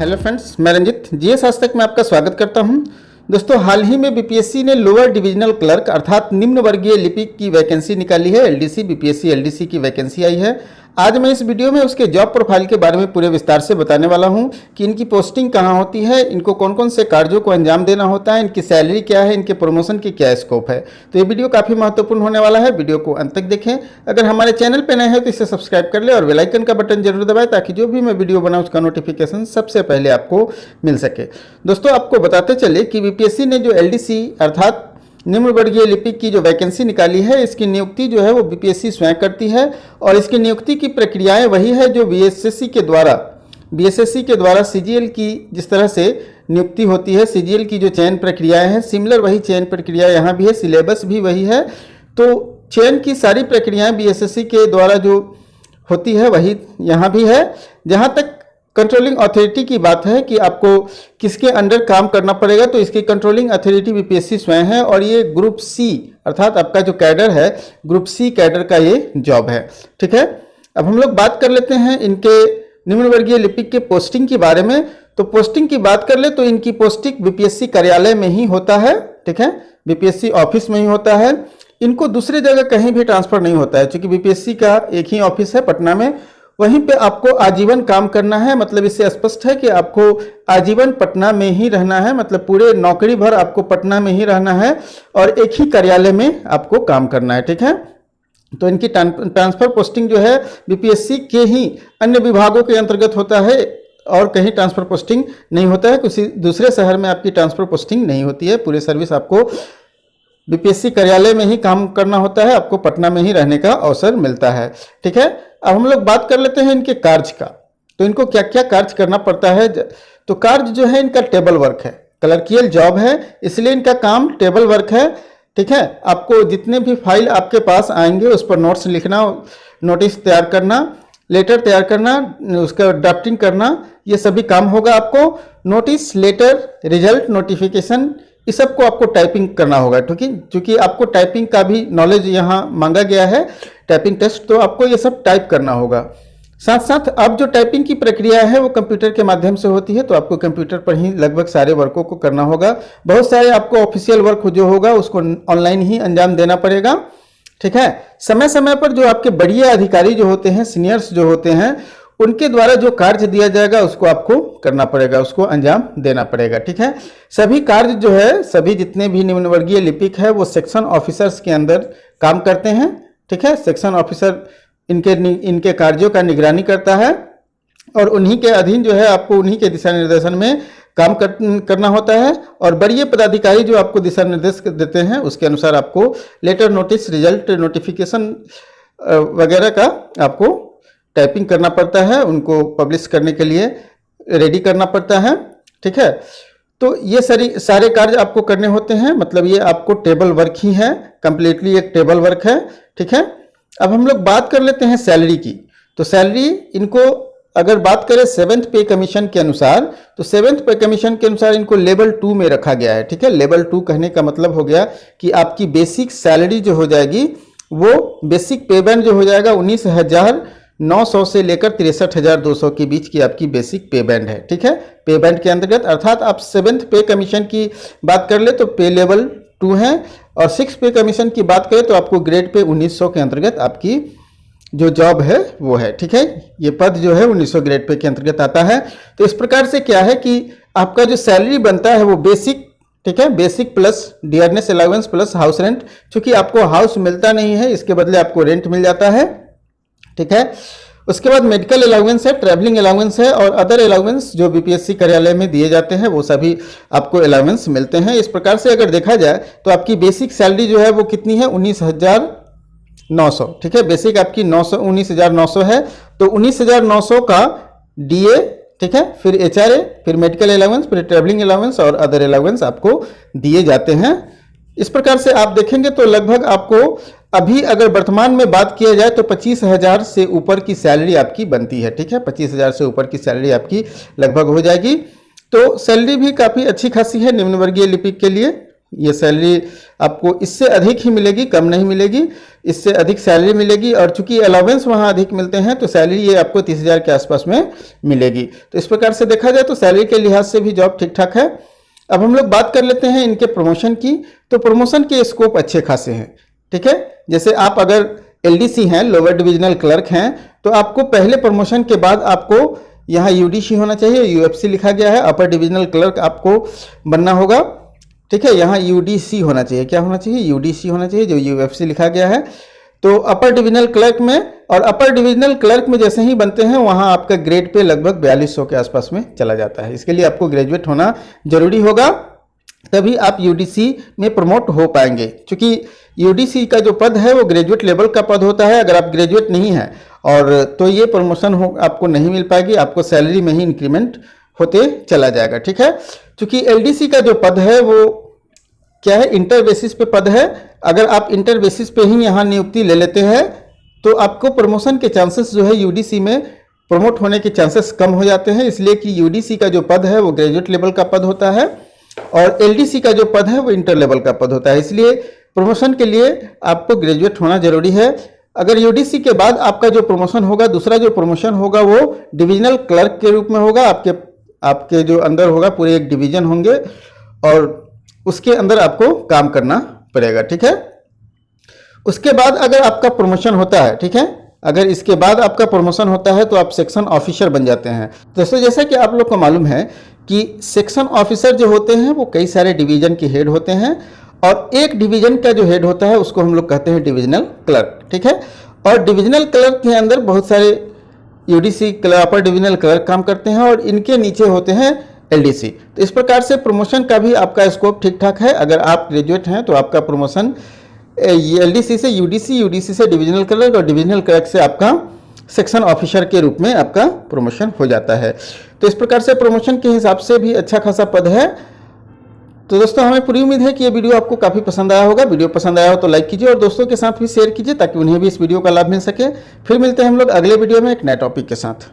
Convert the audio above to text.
Hello friends, मैं Ranjit GS आज तक में आपका स्वागत करता हूं। दोस्तों, हाल ही में बीपीएससी ने लोअर डिविजनल क्लर्क अर्थात निम्न वर्गीय लिपिक की वैकेंसी निकाली है। एलडीसी बीपीएससी एलडीसी की वैकेंसी आई है। आज मैं इस वीडियो में उसके जॉब प्रोफाइल के बारे में पूरे विस्तार से बताने वाला हूं कि इनकी पोस्टिंग कहां होती है, इनको कौन कौन से कार्यों को अंजाम देना होता है, इनकी सैलरी क्या है, इनके प्रमोशन की क्या स्कोप है। तो ये वीडियो काफ़ी महत्वपूर्ण होने वाला है। वीडियो को अंत तक देखें। अगर हमारे चैनल पर नए हैं तो इसे सब्सक्राइब कर ले और बेल आइकन का बटन जरूर दबाएं ताकि जो भी मैं वीडियो बनाऊं उसका नोटिफिकेशन सबसे पहले आपको मिल सके। दोस्तों, आपको बताते चले कि बीपीएससी ने जो एलडीसी अर्थात निम्न वर्गीय लिपिक की जो वैकेंसी निकाली है, इसकी नियुक्ति जो है वो बीपीएससी स्वयं करती है और इसकी नियुक्ति की प्रक्रियाएं वही है जो बीएसएससी के द्वारा सीजीएल की जिस तरह से नियुक्ति होती है, सीजीएल की जो चयन प्रक्रियाएं हैं, सिमिलर वही चयन प्रक्रिया यहाँ भी है, सिलेबस भी वही है। तो चयन की सारी प्रक्रियाएं बीएसएससी के द्वारा जो होती है वही यहाँ भी है। जहाँ तक कंट्रोलिंग अथॉरिटी की बात है कि आपको किसके अंडर काम करना पड़ेगा, तो इसकी कंट्रोलिंग अथॉरिटी बीपीएससी स्वयं है और ये ग्रुप सी अर्थात आपका जो कैडर है, ग्रुप सी कैडर का ये जॉब है। ठीक है, अब हम लोग बात कर लेते हैं इनके निम्न वर्गीय लिपिक के पोस्टिंग के बारे में। तो पोस्टिंग की बात कर ले तो इनकी पोस्टिंग बीपीएससी कार्यालय में ही होता है। ठीक है, बीपीएससी ऑफिस में ही होता है। इनको दूसरी जगह कहीं भी ट्रांसफर नहीं होता है, क्योंकि बीपीएससी का एक ही ऑफिस है पटना में, वहीं पे आपको आजीवन काम करना है। मतलब इससे स्पष्ट है कि आपको आजीवन पटना में ही रहना है, मतलब पूरे नौकरी भर आपको पटना में ही रहना है और एक ही कार्यालय में आपको काम करना है। ठीक है, तो इनकी ट्रांसफर पोस्टिंग जो है बीपीएससी के ही अन्य विभागों के अंतर्गत होता है और कहीं ट्रांसफर पोस्टिंग नहीं होता है। किसी दूसरे शहर में आपकी ट्रांसफर पोस्टिंग नहीं होती है। पूरे सर्विस आपको बीपीएससी कार्यालय में ही काम करना होता है, आपको पटना में ही रहने का अवसर मिलता है। ठीक है, अब हम लोग बात कर लेते हैं इनके कार्य का। तो इनको क्या क्या कार्य करना पड़ता है। तो कार्य जो है इनका टेबल वर्क है, क्लर्कियल जॉब है, इसलिए इनका काम टेबल वर्क है। ठीक है, आपको जितने भी फाइल आपके पास आएंगे उस पर नोट्स लिखना, नोटिस तैयार करना, लेटर तैयार करना, उसका ड्राफ्टिंग करना, ये सभी काम होगा आपको। नोटिस, लेटर, रिजल्ट, नोटिफिकेशन, इस सब को आपको टाइपिंग करना होगा। ठीक है, क्योंकि आपको टाइपिंग का भी नॉलेज यहाँ मांगा गया है, टाइपिंग टेस्ट, तो आपको ये सब टाइप करना होगा। साथ साथ अब जो टाइपिंग की प्रक्रिया है वो कंप्यूटर के माध्यम से होती है, तो आपको कंप्यूटर पर ही लगभग सारे वर्कों को करना होगा। बहुत सारे आपको ऑफिशियल वर्क जो होगा उसको ऑनलाइन ही अंजाम देना पड़ेगा। ठीक है, समय समय पर जो आपके बड़े अधिकारी जो होते हैं, सीनियर्स जो होते हैं, उनके द्वारा जो कार्य दिया जाएगा उसको आपको करना पड़ेगा, उसको अंजाम देना पड़ेगा। ठीक है, सभी कार्य जो है, सभी जितने भी निम्न वर्गीय लिपिक है वो सेक्शन ऑफिसर्स के अंदर काम करते हैं। ठीक है, सेक्शन ऑफिसर इनके कार्यों का निगरानी करता है और उन्हीं के अधीन जो है आपको उन्हीं के दिशा निर्देशन में काम करना होता है। और बड़े पदाधिकारी जो आपको दिशा निर्देश देते हैं उसके अनुसार आपको लेटर, नोटिस, रिजल्ट, नोटिफिकेशन वगैरह का आपको टाइपिंग करना पड़ता है, उनको पब्लिश करने के लिए रेडी करना पड़ता है। ठीक है, तो ये सारे कार्य आपको करने होते हैं। मतलब ये आपको टेबल वर्क ही है, कंप्लीटली एक टेबल वर्क है। ठीक है, अब हम लोग बात कर लेते हैं सैलरी की। तो सैलरी इनको अगर बात करें 7th पे कमीशन के अनुसार, तो 7th पे कमीशन के अनुसार इनको लेवल 2 में रखा गया है। ठीक है, लेवल 2 कहने का मतलब हो गया कि आपकी बेसिक सैलरी जो हो जाएगी वो बेसिक पे बैंड जो हो जाएगा 19,900 से लेकर 63,200 के बीच की आपकी बेसिक पे बैंड है। ठीक है, पे बैंड के अंतर्गत अर्थात आप 7th पे कमीशन की बात कर ले तो पे लेवल 2 है और 6th पे कमीशन की बात करें तो आपको ग्रेड पे 1900 के अंतर्गत आपकी जो जॉब है वो है। ठीक है, ये पद जो है 1900 ग्रेड पे के अंतर्गत आता है। तो इस प्रकार से क्या है कि आपका जो सैलरी बनता है वो बेसिक, ठीक है, basic plus dearness allowance plus house rent, क्योंकि आपको हाउस मिलता नहीं है, इसके बदले आपको रेंट मिल जाता है। ठीक है, उसके बाद मेडिकल अलाउंस है, ट्रैवलिंग अलाउंस है और अदर अलाउंस जो बीपीएससी कार्यालय में दिए जाते हैं वो सभी आपको अलाउंस मिलते हैं। इस प्रकार से अगर देखा जाए तो आपकी बेसिक सैलरी जो है वो कितनी है, 19,900। ठीक है, बेसिक आपकी 19,900 है। तो 19,900 का डीए, ठीक है, फिर एचआरए, फिर मेडिकल अलाउंस, फिर ट्रैवलिंग अलाउंस और अदर अलाउंस आपको दिए जाते हैं। इस प्रकार से आप देखेंगे तो लगभग आपको अभी अगर वर्तमान में बात किया जाए तो 25,000 से ऊपर की सैलरी आपकी बनती है। ठीक है, 25,000 से ऊपर की सैलरी आपकी लगभग हो जाएगी। तो सैलरी भी काफ़ी अच्छी खासी है निम्न वर्गीय लिपिक के लिए। ये सैलरी आपको इससे अधिक ही मिलेगी, कम नहीं मिलेगी, इससे अधिक सैलरी मिलेगी। और चूंकि अलाउंस वहाँ अधिक मिलते हैं तो सैलरी ये आपको 30,000 के आसपास में मिलेगी। तो इस प्रकार से देखा जाए तो सैलरी के लिहाज से भी जॉब ठीक ठाक है। अब हम लोग बात कर लेते हैं इनके प्रमोशन की। तो प्रमोशन के स्कोप अच्छे खासे हैं, ठीक है। जैसे आप अगर एलडीसी हैं, लोअर डिविजनल क्लर्क हैं, तो आपको पहले प्रमोशन के बाद आपको यहाँ यूडीसी होना चाहिए, यूएफसी लिखा गया है, अपर डिविजनल क्लर्क आपको बनना होगा, ठीक है। यहाँ यूडीसी होना चाहिए, क्या होना चाहिए, यूडीसी होना चाहिए, जो यूएफसी लिखा गया है। तो अपर डिविजनल क्लर्क में, और अपर डिविजनल क्लर्क में जैसे ही बनते हैं वहाँ आपका ग्रेड पे लगभग 4200 के आसपास में चला जाता है। इसके लिए आपको ग्रेजुएट होना जरूरी होगा, तभी आप यूडीसी में प्रमोट हो पाएंगे। क्योंकि यूडीसी का जो पद है वो ग्रेजुएट लेवल का पद होता है। अगर आप ग्रेजुएट नहीं हैं और तो ये प्रमोशन हो आपको नहीं मिल पाएगी, आपको सैलरी में ही इंक्रीमेंट होते चला जाएगा, ठीक है। क्योंकि एलडीसी का जो पद है वो क्या है, इंटर बेसिस पे पद है। अगर आप इंटर बेसिस पे ही यहाँ नियुक्ति ले लेते हैं तो आपको प्रमोशन के चांसेस जो है यूडीसी में प्रमोट होने के चांसेस कम हो जाते हैं, इसलिए कि यूडीसी का जो पद है वो ग्रेजुएट लेवल का पद होता है और एलडीसी का जो पद है वो इंटर लेवल का पद होता है। इसलिए प्रमोशन के लिए आपको ग्रेजुएट होना जरूरी है। अगर यूडीसी के बाद आपका जो प्रमोशन होगा, दूसरा जो प्रमोशन होगा वो डिविजनल क्लर्क के रूप में होगा। आपके जो अंदर होगा पूरे एक डिवीजन होंगे और उसके अंदर आपको काम करना पड़ेगा, ठीक है। उसके बाद अगर आपका प्रमोशन होता है, ठीक है, अगर इसके बाद आपका प्रमोशन होता है तो आप सेक्शन ऑफिसर बन जाते हैं। दोस्तों जैसा कि आप लोग को मालूम है कि सेक्शन ऑफिसर जो होते हैं वो कई सारे डिवीजन के हेड होते हैं और एक डिवीजन का जो हेड होता है उसको हम लोग कहते हैं डिविजनल क्लर्क, ठीक है। और डिविजनल क्लर्क के अंदर बहुत सारे यूडीसी अपर डिविजनल क्लर्क काम करते हैं और इनके नीचे होते हैं एलडीसी। तो इस प्रकार से प्रमोशन का भी आपका स्कोप ठीक ठाक है। अगर आप ग्रेजुएट हैं तो आपका प्रमोशन एलडीसी से यूडीसी, यूडीसी से डिविजनल क्लर्क और डिविजनल क्लर्क से आपका सेक्शन ऑफिसर के रूप में आपका प्रमोशन हो जाता है। तो इस प्रकार से प्रमोशन के हिसाब से भी अच्छा खासा पद है। तो दोस्तों हमें पूरी उम्मीद है कि ये वीडियो आपको काफ़ी पसंद आया होगा। वीडियो पसंद आया हो तो लाइक कीजिए और दोस्तों के साथ भी शेयर कीजिए ताकि उन्हें भी इस वीडियो का लाभ मिल सके। फिर मिलते हैं हम लोग अगले वीडियो में एक नए टॉपिक के साथ।